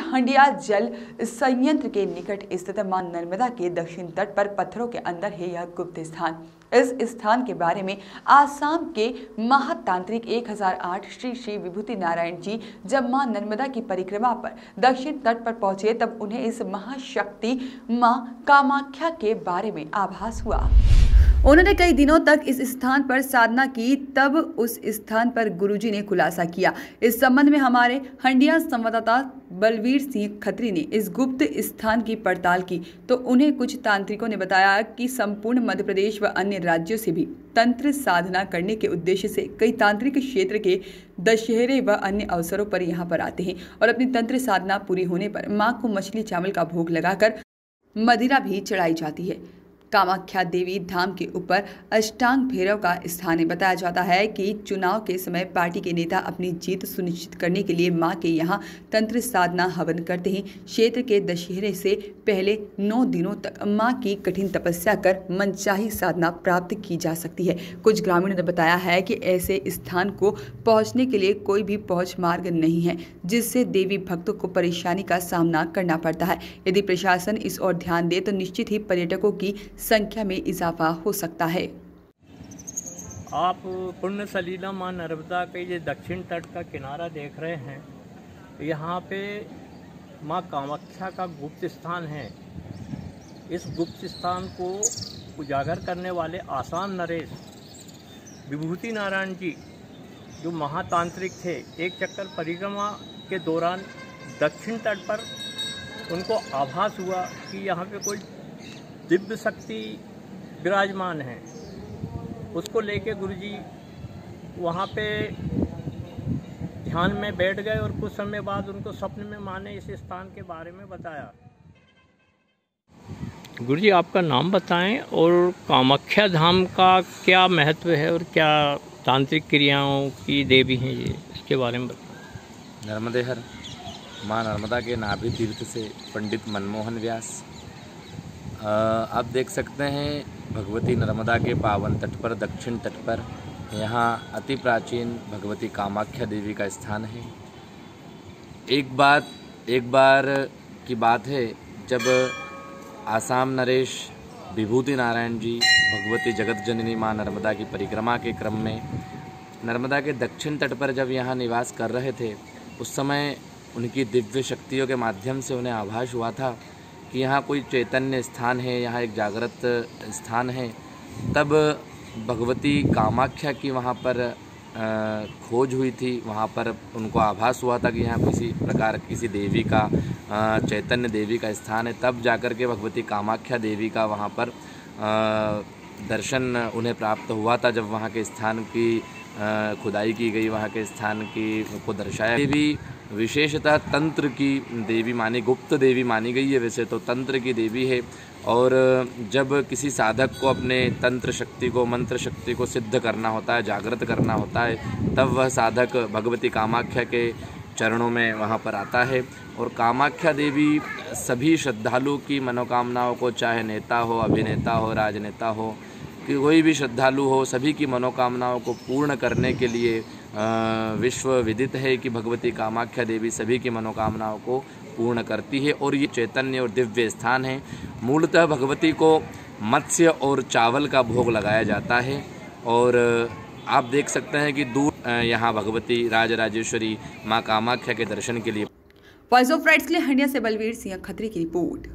हंडिया जल संयंत्र के निकट स्थित मां नर्मदा के दक्षिण तट पर पत्थरों के अंदर है यह गुप्त स्थान। इस स्थान के बारे में आसाम के महातांत्रिक 1008 श्री श्री विभूति नारायण जी जब मां नर्मदा की परिक्रमा पर दक्षिण तट पर पहुंचे तब उन्हें इस महाशक्ति मां कामाख्या के बारे में आभास हुआ। उन्होंने कई दिनों तक इस स्थान पर साधना की, तब उस स्थान पर गुरुजी ने खुलासा किया। इस संबंध में हमारे हंडिया संवाददाता बलवीर सिंह खत्री ने इस गुप्त स्थान की पड़ताल की तो उन्हें कुछ तांत्रिकों ने बताया कि संपूर्ण मध्य प्रदेश व अन्य राज्यों से भी तंत्र साधना करने के उद्देश्य से कई तांत्रिक क्षेत्र के दशहरे व अन्य अवसरों पर यहाँ पर आते हैं और अपनी तंत्र साधना पूरी होने पर मां को मछली चावल का भोग लगाकर मदिरा भी चढ़ाई जाती है। कामाख्या देवी धाम के ऊपर अष्टांग भैरव का स्थान है। बताया जाता है कि चुनाव के समय पार्टी के नेता अपनी जीत सुनिश्चित करने के लिए मां के यहां तंत्र साधना हवन करते हैं। क्षेत्र के दशहरे से पहले 9 दिनों तक मां की कठिन तपस्या कर मनचाही साधना प्राप्त की जा सकती है। कुछ ग्रामीणों ने बताया है कि ऐसे स्थान को पहुंचने के लिए कोई भी पहुंच मार्ग नहीं है, जिससे देवी भक्तों को परेशानी का सामना करना पड़ता है। यदि प्रशासन इस ओर ध्यान दे तो निश्चित ही पर्यटकों की संख्या में इजाफा हो सकता है। आप पुण्य सलीला मां नर्मदा के ये दक्षिण तट का किनारा देख रहे हैं। यहाँ पे मां कामाख्या का गुप्त स्थान है। इस गुप्त स्थान को उजागर करने वाले आसाम नरेश विभूति नारायण जी जो महातांत्रिक थे, एक चक्कर परिक्रमा के दौरान दक्षिण तट पर उनको आभास हुआ कि यहाँ पे कोई दिव्य शक्ति विराजमान है। उसको लेके गुरुजी वहाँ पे ध्यान में बैठ गए और कुछ समय बाद उनको स्वप्न में मां ने इस स्थान के बारे में बताया। गुरुजी आपका नाम बताएं और कामाख्या धाम का क्या महत्व है और क्या तांत्रिक क्रियाओं की देवी हैं ये, इसके बारे में बताएं। नर्मदेहर मां नर्मदा के नाभि तीर्थ से पंडित मनमोहन व्यास। आप देख सकते हैं भगवती नर्मदा के पावन तट पर दक्षिण तट पर यहाँ अति प्राचीन भगवती कामाख्या देवी का स्थान है। एक बार की बात है जब आसाम नरेश विभूति नारायण जी भगवती जगत जननी माँ नर्मदा की परिक्रमा के क्रम में नर्मदा के दक्षिण तट पर जब यहाँ निवास कर रहे थे, उस समय उनकी दिव्य शक्तियों के माध्यम से उन्हें आभास हुआ था कि यहाँ कोई चैतन्य स्थान है, यहाँ एक जागृत स्थान है। तब भगवती कामाख्या की वहाँ पर खोज हुई थी। वहाँ पर उनको आभास हुआ था कि यहाँ किसी प्रकार किसी देवी का चैतन्य देवी का स्थान है। तब जाकर के भगवती कामाख्या देवी का वहाँ पर दर्शन उन्हें प्राप्त हुआ था। जब वहाँ के स्थान की खुदाई की गई, वहाँ के स्थान की को दर्शाया। देवी विशेषतः तंत्र की देवी मानी, गुप्त देवी मानी गई है। वैसे तो तंत्र की देवी है और जब किसी साधक को अपने तंत्र शक्ति को, मंत्र शक्ति को सिद्ध करना होता है, जागृत करना होता है, तब वह साधक भगवती कामाख्या के चरणों में वहाँ पर आता है। और कामाख्या देवी सभी श्रद्धालु की मनोकामनाओं को, चाहे नेता हो, अभिनेता हो, राजनेता हो, कि कोई भी श्रद्धालु हो, सभी की मनोकामनाओं को पूर्ण करने के लिए विश्व विदित है कि भगवती कामाख्या देवी सभी की मनोकामनाओं को पूर्ण करती है। और ये चैतन्य और दिव्य स्थान है। मूलतः भगवती को मत्स्य और चावल का भोग लगाया जाता है और आप देख सकते हैं कि दूर यहाँ भगवती राजराजेश्वरी माँ कामाख्या के दर्शन के लिए। वॉइस ऑफ राइट्स के लिए हंडिया से बलवीर सिंह खत्री की रिपोर्ट।